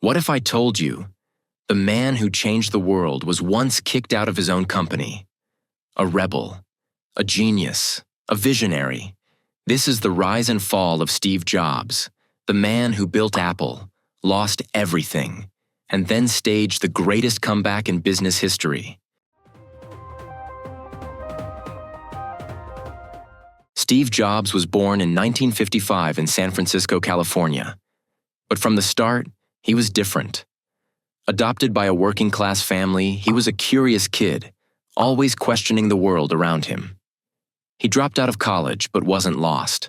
What if I told you the man who changed the world was once kicked out of his own company? A rebel, a genius, a visionary. This is the rise and fall of Steve Jobs, the man who built Apple, lost everything, and then staged the greatest comeback in business history. Steve Jobs was born in 1955 in San Francisco, California. But from the start, he was different. Adopted by a working-class family, he was a curious kid, always questioning the world around him. He dropped out of college but wasn't lost.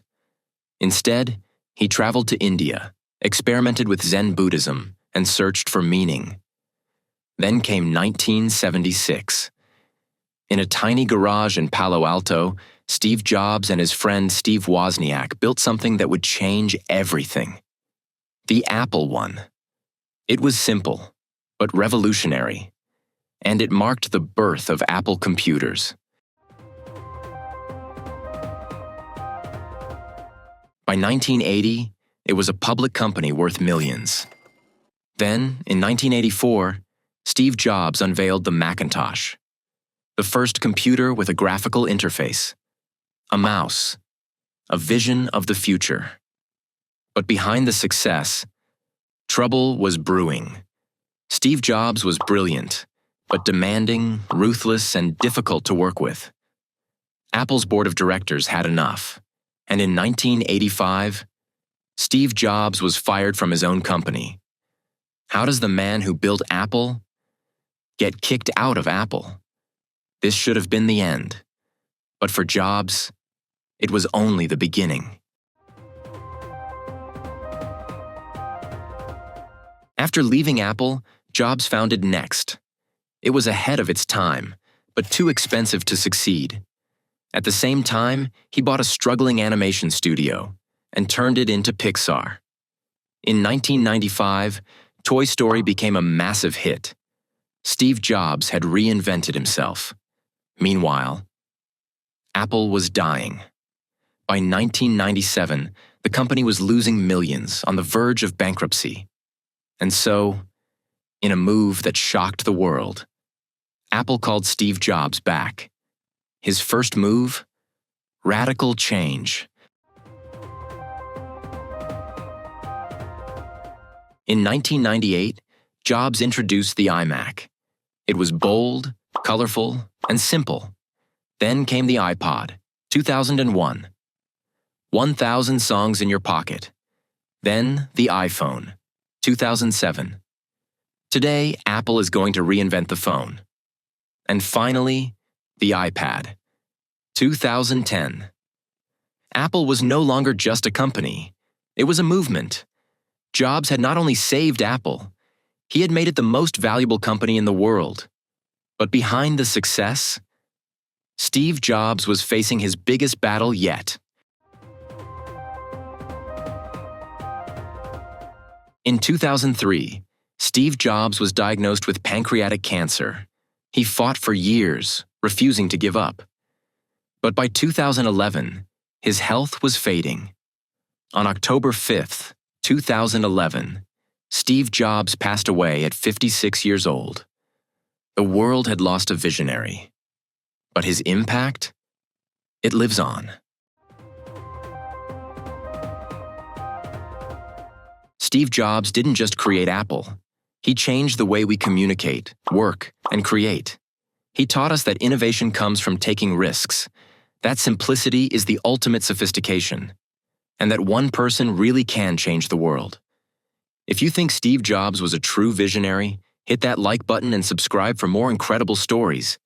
Instead, he traveled to India, experimented with Zen Buddhism, and searched for meaning. Then came 1976. In a tiny garage in Palo Alto, Steve Jobs and his friend Steve Wozniak built something that would change everything. The Apple One. It was simple, but revolutionary, and it marked the birth of Apple computers. By 1980, it was a public company worth millions. Then, in 1984, Steve Jobs unveiled the Macintosh, the first computer with a graphical interface, a mouse, a vision of the future. But behind the success, trouble was brewing. Steve Jobs was brilliant, but demanding, ruthless, and difficult to work with. Apple's board of directors had enough, and in 1985, Steve Jobs was fired from his own company. How does the man who built Apple get kicked out of Apple? This should have been the end. But for Jobs, it was only the beginning. After leaving Apple, Jobs founded NeXT. It was ahead of its time, but too expensive to succeed. At the same time, he bought a struggling animation studio and turned it into Pixar. In 1995, Toy Story became a massive hit. Steve Jobs had reinvented himself. Meanwhile, Apple was dying. By 1997, the company was losing millions, on the verge of bankruptcy. And so, in a move that shocked the world, Apple called Steve Jobs back. His first move? Radical change. In 1998, Jobs introduced the iMac. It was bold, colorful, and simple. Then came the iPod, 2001. 1,000 songs in your pocket. Then the iPhone, 2007. Today, Apple is going to reinvent the phone. And finally, the iPad, 2010. Apple was no longer just a company. It was a movement. Jobs had not only saved Apple, he had made it the most valuable company in the world. But behind the success, Steve Jobs was facing his biggest battle yet. In 2003, Steve Jobs was diagnosed with pancreatic cancer. He fought for years, refusing to give up. But by 2011, his health was fading. On October 5th, 2011, Steve Jobs passed away at 56 years old. The world had lost a visionary. But his impact? It lives on. Steve Jobs didn't just create Apple. He changed the way we communicate, work, and create. He taught us that innovation comes from taking risks, that simplicity is the ultimate sophistication, and that one person really can change the world. If you think Steve Jobs was a true visionary, hit that like button and subscribe for more incredible stories.